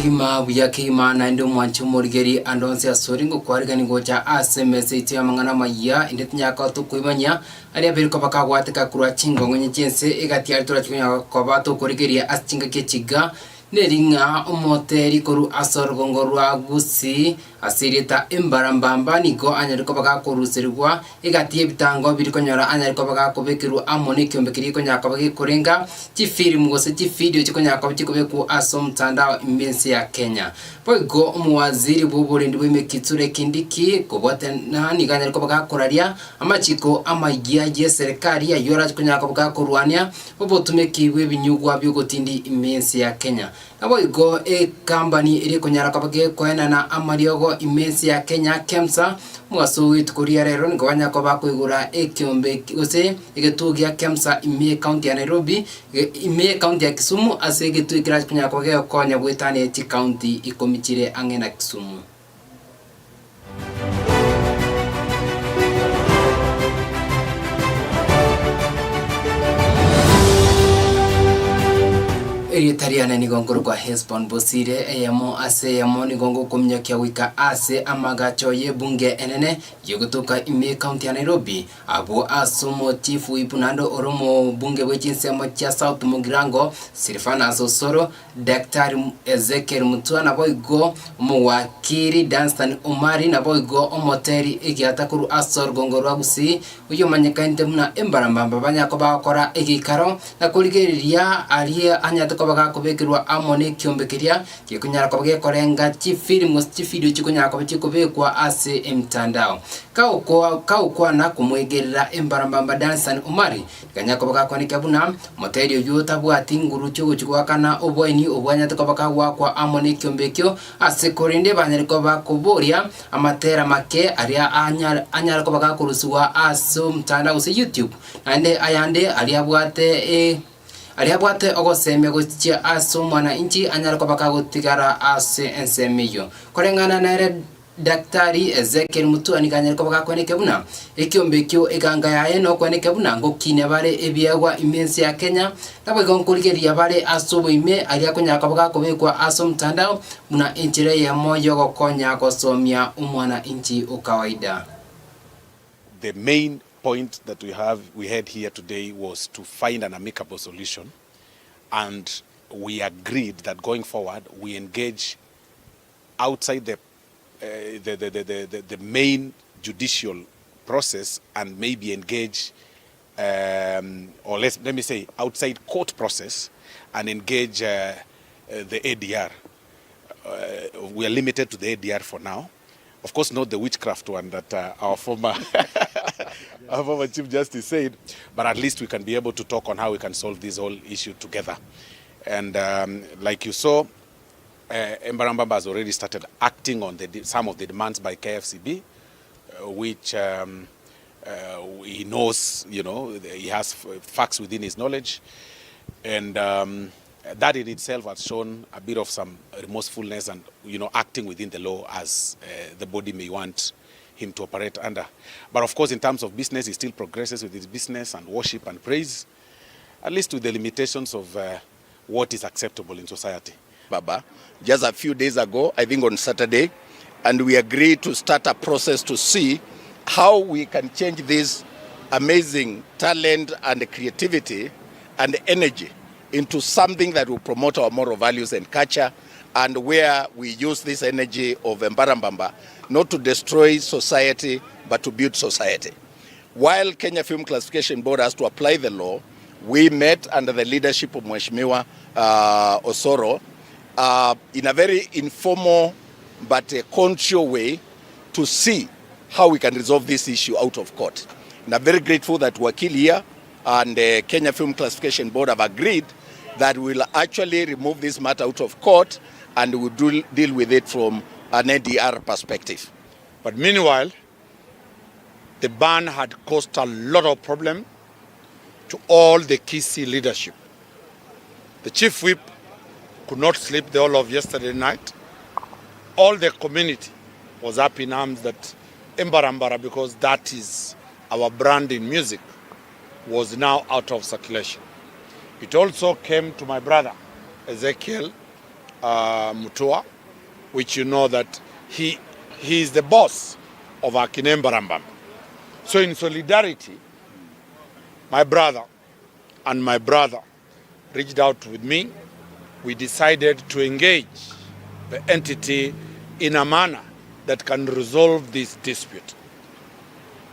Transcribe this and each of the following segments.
Kima na ndo mwanchu morigeri andonse asoringo kwarigani gocha SMS iti amangana maya indetinya ka to kuimanya ari abiriko bakagwatika kurwa chingo ngonye chense igati ari turachunya ko bato korigeri asinga kechiga neringa omoteri koru asorgongo rwa gusi asirita imbarambamba niko anyariko bagakoruserwa igati ebitango biriko nyora anyariko bagakobekiru amone kyombekiri ko nyaka bagikorenga film gose video chiko nyaka bikikobeku asomtanda imbensi ya Kenya boigo umuwaziri bw'uburundi bw'imekitsure kindiki kobote nani ganyariko bagakoraria amachiko amagiya ye serikali ya yora chiko nyaka bagakorwania obotumekibwe binyugwa byo gotindi imbensi ya Kenya aboigo company iri kunyara kabage koena na amariogo immense ya Kenya Kemsa mwaso tukuria rero ngwanya ko bakwigura ekyombe ose igetugia Kemsa ime county ya Nairobi ime county ya Kisumu ase getuikira kunyara kabage konya bwetane ti county ikomichire angena Kisumu. Tariana ni gongoro kwa Hesbon Bosire eyamo ase yamo ni gongo kumnyakia wika ase amagacho ye bunge enene yugutuka ime county ya Nairobi abo asomo chifu ipunando oromo bunge wechinsemo cha South Mugirango Sirifana Asosoro Daktari Ezekiel Mutua na boigo muwakiri Danstan Omari na boigo omoteri igiatakuru asor gongoro abusi uyo manyakainte muna embarambamba banyako bakora igikaro na kuligeriria aliye anyatako bakakobekirwa amone kyombekeria kikunyara kobage korenga film video kikunyara kobekwa ase mtandao kauko na kumwegerera embarambamba Danstan Omari kanyako bakakwanika buna moterio yuta bwati nguru cyo gukwana obweni obwanyatako bakagwa kwa amone kyombekyo ase korinde banyariko bakoboria amatera make aria anyara ko bakakurusuwa aso mtandao use YouTube ande ayande aliabwate ogoseme gochia aso mwana inchi anyara ko bakagotigara ase ensemiyo korengana na Daktari Ezekiel Mutua anikanyara ko bakakweneke buna ekyombekyo eganga yaye no kweneke buna ngokine bare ebiagwa immense ya Kenya nabo gonkuligeria bare aso boime alia kunyara ko bakakobekwa aso mtandao muna inchire ya moyo gokonya kosomia umwana inchi ukawaida. The main point that we had here today was to find an amicable solution, and we agreed that going forward we engage outside the main judicial process and maybe engage or let me say outside court process and engage the ADR. We are limited to the ADR for now. Of course, not the witchcraft one that our former Chief Justice said, but at least we can be able to talk on how we can solve this whole issue together. And like you saw, Embarambamba has already started acting on some of the demands by KFCB, which he knows, he has facts within his knowledge. And that in itself has shown a bit of some remorsefulness and, acting within the law as the body may want him to operate under. But of course, in terms of business, he still progresses with his business and worship and praise, at least with the limitations of what is acceptable in society. Baba, just a few days ago, I think on Saturday, and we agreed to start a process to see how we can change this amazing talent and creativity and energy into something that will promote our moral values and culture, and where we use this energy of Embarambamba not to destroy society but to build society. While Kenya Film Classification Board has to apply the law, we met under the leadership of Mheshimiwa Osoro in a very informal but conscious way to see how we can resolve this issue out of court. And I'm very grateful that Wakil here and the Kenya Film Classification Board have agreed that we'll actually remove this matter out of court and we'll deal with it from an ADR perspective. But meanwhile, the ban had caused a lot of problem to all the Kisii leadership. The chief whip could not sleep the whole of yesterday night. All the community was up in arms that Embarambara, because that is our brand in music, was now out of circulation. It also came to my brother, Ezekiel, Mutua, which you know that he is the boss of Akinembarambam. So in solidarity, my brother and my brother reached out with me. We decided to engage the entity in a manner that can resolve this dispute.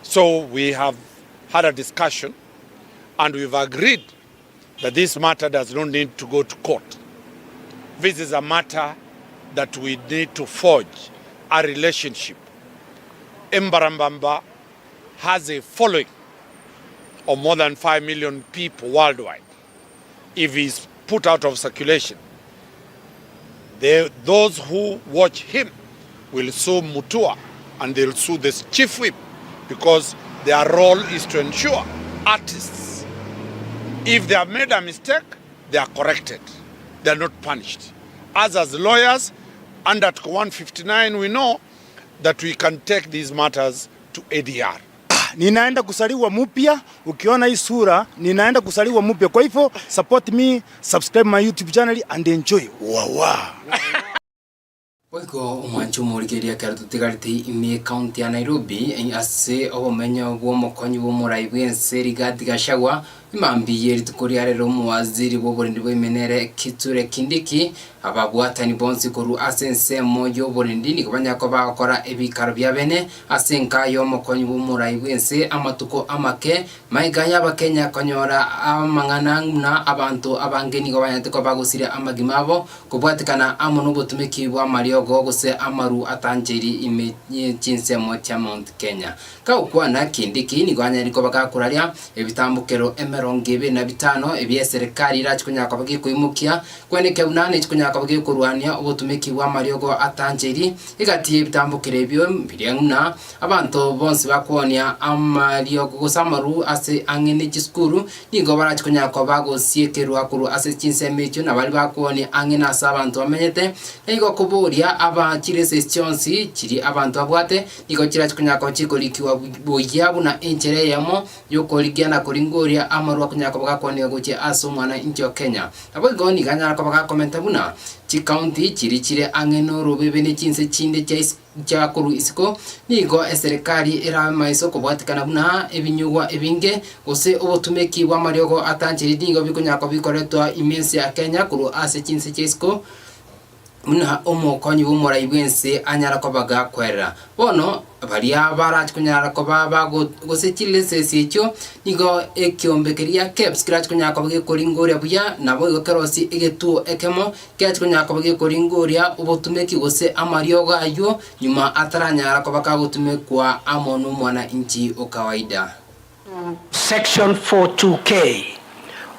So we have had a discussion and we've agreed that this matter does not need to go to court. This is a matter that we need to forge a relationship. Mbarambamba has a following of more than 5 million people worldwide. If he's put out of circulation, those who watch him will sue Mutua and they'll sue the chief whip because their role is to ensure artists, if they have made a mistake, they are corrected. They are not punished. As lawyers, under Article 159, we know that we can take these matters to ADR. Ninaenda kusaliwa mupya, ukiona hii sura, ninaenda kusaliwa mupya. Kwa hivyo, support me, subscribe my YouTube channel and enjoy. Wawa. Oiko umwanchu murigeria karututigariti imi county ya Nairobi ase obomenya bwo mokonyi bo murai bwense Rigathi Gachagua imambiye ritukuri arero muwaziri bo burindi bwo imenere Kithure Kindiki ababwatani bonsi koru asense moyo burindi nikobanya ko bakora ebikaro bya bene asenka yo mokonyi bo murai bwense amatuko amake maiganya bakenya konyora amangana na abantu abangeni gobanyate ko bagusire amagimabo kubwatikana amono botumiki bwa Mario gose amaru atanjeri imechinse mocha Mount Kenya kaukwana Kindiki ni gwanya niko bakakuraria ebitambukero emeronge na bitano ebye serikali irachikunya kabagi kuimukia kweneke unane chikunya kabagi kurwania obutumiki bwa Mariogo atanjeri igati ebitambukero ebyo mbirenguna abantu bonse bakonia Amariogo gusamaru ase angene chiskuru nigo barachikunya kabago siekerwa kuru ase chinse mecho na bali bakonia angena sabantu bamenyete nigo kuburia aba chirese chonsi chiri abantu abwate nigo chirachikunya ko chikolikiwa boyabu na enchere yamo yokoligiana koringoria amaru kunyako bakakone goche aso mwana injo Kenya abo goni ganya ko bakakomenta buna chi county chiri angeno robebe ne chinse chinde cha kuru isiko nigo eserikali era maiso ko bwatikana buna ebinyugwa ebinge gose obutumeki bwa Mariogo atanjiri nigo bikunyako bikoretwa imense ya Kenya kuru ase chinse chesiko muna omokonyi bumurai bwense anyara ko bagakwera bono baria barach kunyara ko baba gosechile sesicyo nigo ekyombekeria caps scratch kunyara ko bgekoringoria buya nabo gokerosi egetu ekemo catch kunyara ko bgekoringoria obotumeki gose Amariogo ayo nyuma ataranyara ko bakagotumekwa amonu mwana inchi okawaida. Section 42K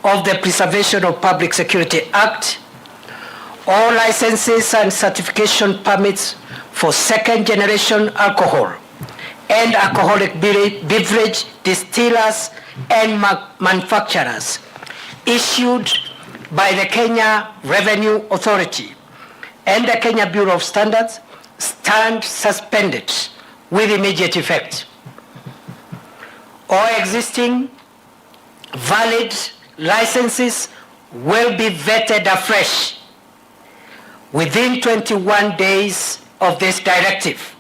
of the Preservation of Public Security Act, all licenses and certification permits for second-generation alcohol and alcoholic beverage distillers and manufacturers issued by the Kenya Revenue Authority and the Kenya Bureau of Standards stand suspended with immediate effect. All existing valid licenses will be vetted afresh within 21 days of this directive,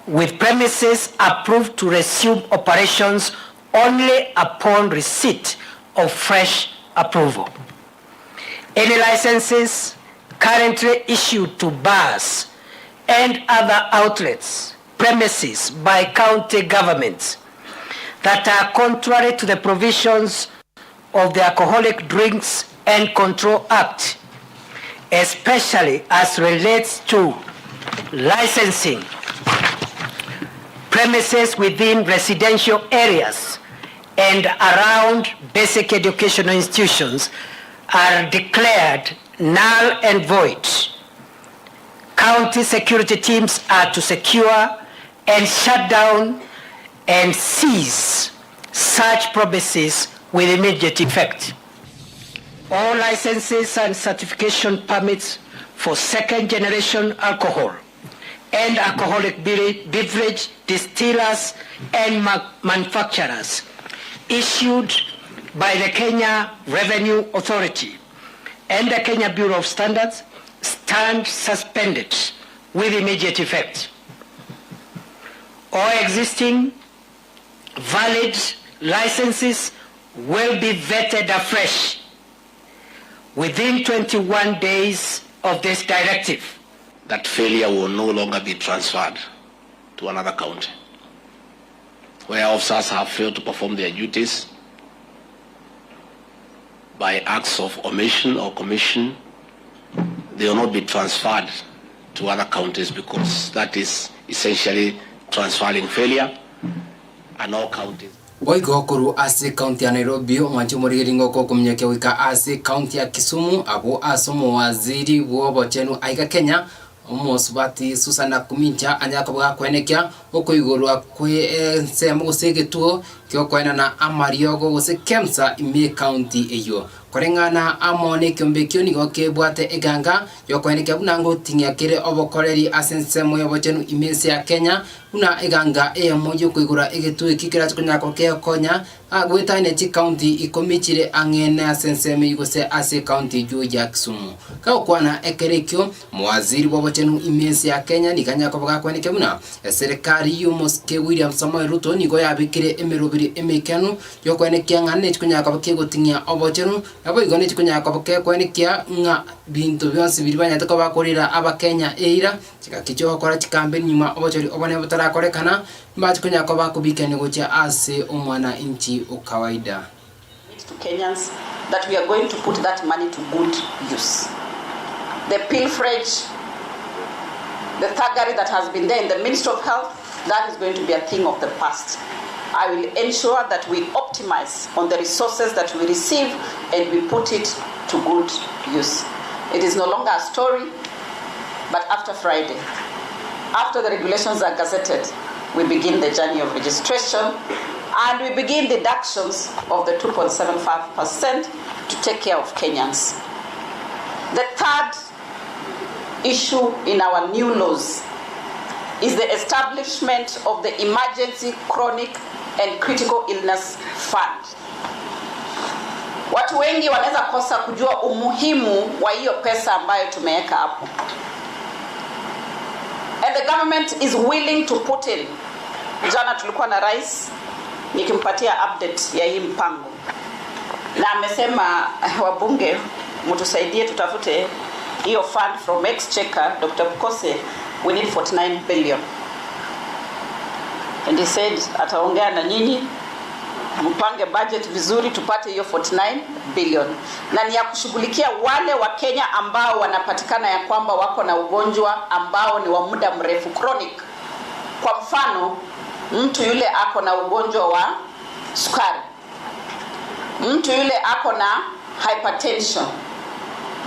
with premises approved to resume operations only upon receipt of fresh approval. Any licenses currently issued to bars and other outlets, premises by county governments that are contrary to the provisions of the Alcoholic Drinks and Control Act, especially as relates to licensing premises within residential areas and around basic educational institutions, are declared null and void. County security teams are to secure and shut down and seize such premises with immediate effect. All licenses and certification permits for second-generation alcohol and alcoholic beverage distillers and manufacturers issued by the Kenya Revenue Authority and the Kenya Bureau of Standards stand suspended with immediate effect. All existing valid licenses will be vetted afresh within 21 days of this directive. That failure will no longer be transferred to another county. Where officers have failed to perform their duties by acts of omission or commission, they will not be transferred to other counties, because that is essentially transferring failure, and all counties. Boigo kuru ase county ya Nairobi mwancho muriringo ko kumnyeke wika ase county ya Kisumu abo asomo waziri wobo chenu aiga Kenya Omosubati Susana Kumincha anyakabwa kwenekya okoigorwa kwe nsemo gusegetuo kyo kwena na amariogo guse Kemsa ime county eyo korengana amone kyombe kyo nigo kebwate eganga yo kwenekya bunango tinya kire obokoreri asensemo yobo chenu imense ya Kenya una eganga moyo koigora egetu ikikira kunyako ke konya agweta ine chi county ikomichire angene asenseme igose ase county jo ya Kisumu ka kwana ekerekyo mwaziri bobo chenu imense ya Kenya nikanya koboga kweneke muna serikali yumoske William Samoei Ruto nigo yabikire emerobiri emekanu yo kweneke ngane kunyako kegotinya obo chenu abo igone kunyako kweneke nga bintu byonse biribanya to bakorira aba Kenya eira chikakicho kora chikambe nyuma obo chori obone butara korekana mbachi kunyako bakubikane gocha ase umwana inchi ukawaida to Kenyans that we are going to put that money to good use. The pilferage, the thuggery that has been there in the Ministry of Health, that is going to be a thing of the past. I will ensure that we optimize on the resources that we receive and we put it to good use. It is no longer a story, but after Friday, after the regulations are gazetted, we begin the journey of registration and we begin deductions of the 2.75% to take care of Kenyans. The third issue in our new laws is the establishment of the Emergency Chronic and Critical Illness Fund. Watu wengi wanaweza kosa kujua umuhimu wa hiyo pesa ambayo tumeweka hapo. And the government is willing to put in. Jana tulikuwa na rais nikimpatia update ya hii mpango. Na amesema wabunge mtusaidie tutafute hiyo fund from Exchequer. Dr. Pukose, we need 49 billion. And he said ataongea na nyinyi mpange budget vizuri tupate hiyo 49 billion. Na ni ya kushughulikia wale wa Kenya ambao wanapatikana ya kwamba wako na ugonjwa ambao ni wa muda mrefu, chronic. Kwa mfano, mtu yule ako na ugonjwa wa sukari, mtu yule ako na hypertension,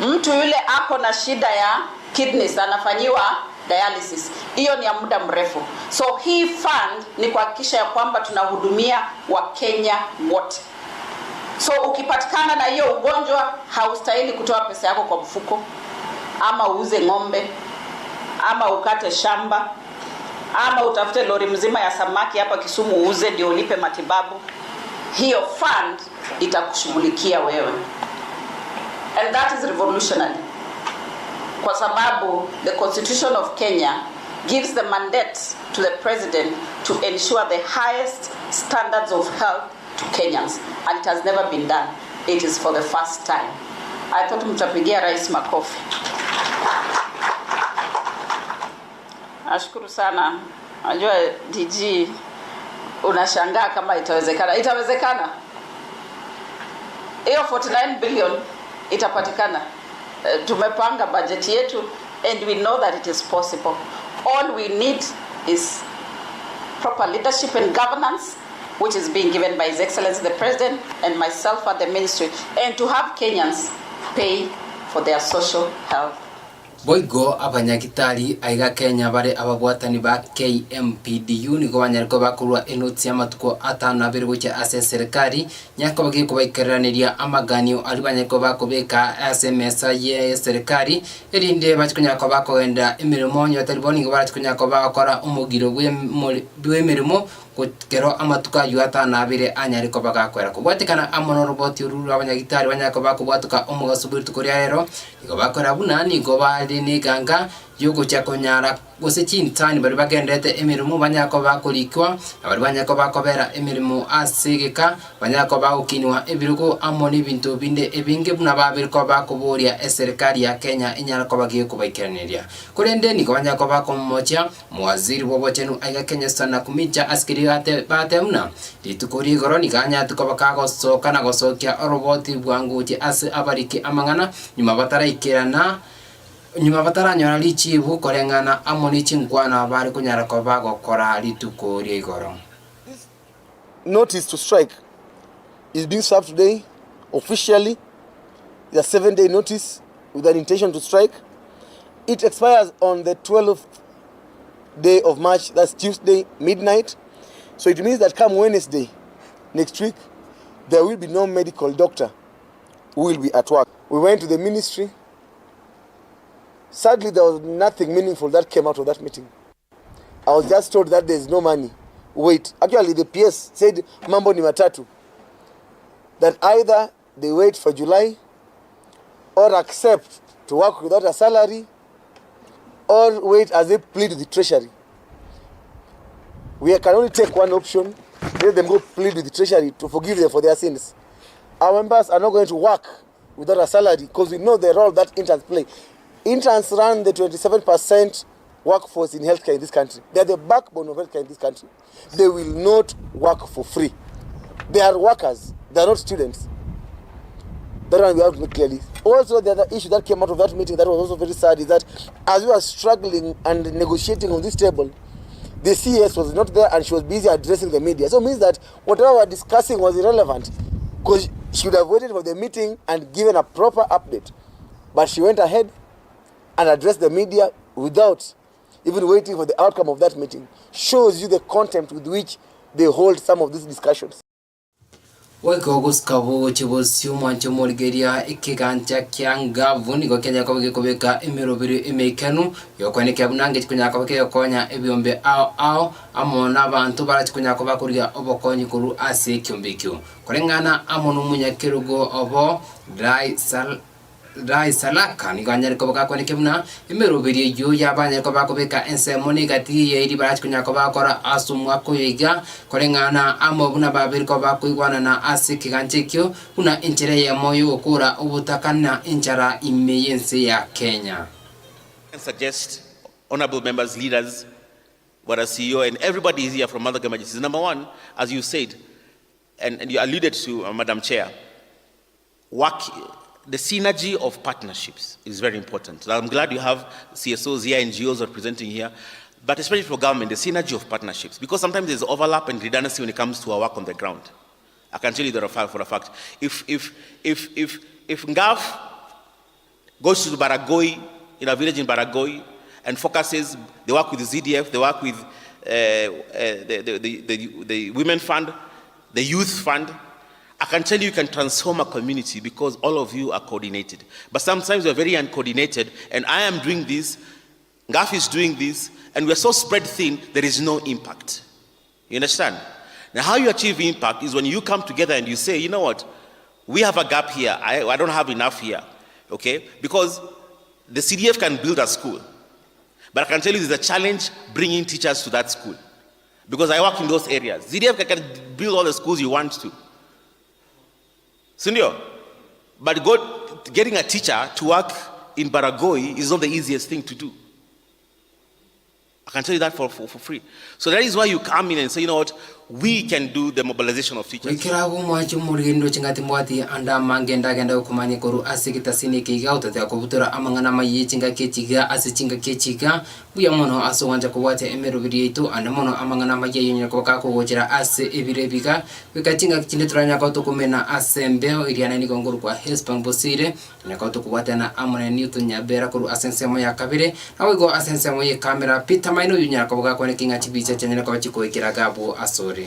mtu yule ako na shida ya kidneys anafanyiwa dialysis. Hiyo ni ya muda mrefu. So hii fund ni kuhakikisha ya kwamba tunahudumia Wakenya wote. So ukipatikana na hiyo ugonjwa haustahili kutoa pesa yako kwa mfuko, ama uuze ng'ombe, ama ukate shamba, ama utafute lori mzima ya samaki hapa Kisumu uuze ndio ulipe matibabu. Hiyo fund itakushughulikia wewe. And that is revolutionary. Kwa sababu the Constitution of Kenya gives the mandate to the president to ensure the highest standards of health to Kenyans, and it has never been done. It is for the first time. I thought mtapigia rais makofi. Ashukuru sana. Najua DG unashangaa kama itawezekana. Itawezekana. Hiyo 49 billion itapatikana. Tumepanga budget yetu and we know that it is possible. All we need is proper leadership and governance, which is being given by His Excellency the President and myself at the ministry, and to have Kenyans pay for their social health. Boigo abanyagitari aiga Kenya bare abagwatani ba KMPDU nigo banyariko bakurwa enoti amatuko atano abiri gucha ase serikali nyako bagiko baikiraniria amaganio ali banyariko bakobeka SMS ye serikali erinde bachikunyako bakogenda emirimo nyotariboni ngo barachikunyako bakora umugiro bw'emirimo kero amatuka yuatana abire anyariko bagakwera kubwatikana amono roboti ururu abanyagitari banyako bakubwatuka omugasubiri tukuri rero nigo bakora bunani ngo ni ganga yuko cha konyara gose chintani bari bagendete emirimo banyako bakurikwa abari banyako bakobera emirimo asigika banyako bagukinwa ebirugo amoni bintu binde ebinge buna babiriko bakuburia eserikali ya Kenya inyara ko bagiye kubaikaniria kurende ni banyako bakomocha mwaziri wobochenu aiga Kenya sana kumija askiri ate batemna litukuri goro ni ganya tukobakago soka na gosokia roboti bwanguti ase abariki amangana nyuma bataraikirana nyuma bataranyora lichibu korengana amoni chinkwana bari kunyara ko bagokora litukuri igoro. Notice to strike is being served today officially. The 7-day notice with an intention to strike. It expires on the 12th day of March, that's Tuesday, midnight. So it means that come Wednesday, next week, there will be no medical doctor who will be at work. We went to the ministry. Sadly, there was nothing meaningful that came out of that meeting. I was just told that there's no money. Wait, actually the PS said mambo ni matatu. That either they wait for July or accept to work without a salary or wait as they plead with the treasury. We can only take one option, let them go plead with the treasury to forgive them for their sins. Our members are not going to work without a salary because we know the role that interns play. Interns run the 27% workforce in healthcare in this country. They are the backbone of healthcare in this country. They will not work for free. They are workers. They are not students. That one we have to make clearly. Also, the other issue that came out of that meeting that was also very sad is that as we were struggling and negotiating on this table, the CS was not there and she was busy addressing the media. So it means that whatever we were discussing was irrelevant because she would have waited for the meeting and given a proper update. But she went ahead and addressed the media without even waiting for the outcome of that meeting. Shows you the contempt with which they hold some of these discussions. Waikogus kabo chibosio mwancho molgeria ikiganja kyanga vuni go Kenya ko gikobeka emirobiri emekanu yokwane kyabunange kunya ko yokonya ebyombe ao amona abantu barati kunya ko bakuriga obokonyi kuru ase kyombekyo korengana amonu munyakerugo obo Dai salaka ni ganyari ko bakakone kemuna emirobiri yo yabanye ko bakobeka ensemoni gati yeri barati kunya ko bakora asumwa ko yiga korengana amobuna babiri ko bakuigwana na asiki ganchekyo una intere ya moyo okura obutakana inchara imeyense ya Kenya. I suggest honorable members, leaders, what a CEO and everybody is here from other government. Number one, as you said, and you alluded to, Madam Chair, the synergy of partnerships is very important. I'm glad you have CSOs here, NGOs representing here, but especially for government, the synergy of partnerships, because sometimes there's overlap and redundancy when it comes to our work on the ground. I can tell you that for a fact. If Ngaf goes to Baragoi, in a village in Baragoi, and focuses, they work with the ZDF, they work with the Women Fund, the Youth Fund, I can tell you can transform a community because all of you are coordinated. But sometimes we're very uncoordinated, and I am doing this, Ngaf is doing this, and we're so spread thin, there is no impact. You understand? Now, how you achieve impact is when you come together and you say, you know what, we have a gap here, I don't have enough here, okay? Because the CDF can build a school, but I can tell you there's a challenge bringing teachers to that school. Because I work in those areas. CDF can build all the schools you want to. Senior, but getting a teacher to work in Baragoi is not the easiest thing to do. I can tell you that for free. So that is why you come in and say, you know what, we can do the mobilization of teachers. Wikiragu mwacho murindo chingati mwati anda mangenda genda kumanye koru asikita sinike utate akubutura amangana mayi chinga kechiga asichinga kechiga buya mono aso wanja kuwate emero bidieto anda mono amangana mayi yonya kwa kugochera ase ebirebika wikachinga kiletranya kwa tukumena asembeo iliana ni gonguru kwa Hespang Bosire nyaka tukuwate na amone Newton nyabera koru asensemo ya kabire nawigo asensemo ye kamera pita maino yonya kwa kinga chibicha chanyana kwa chiko ikiragabu asori.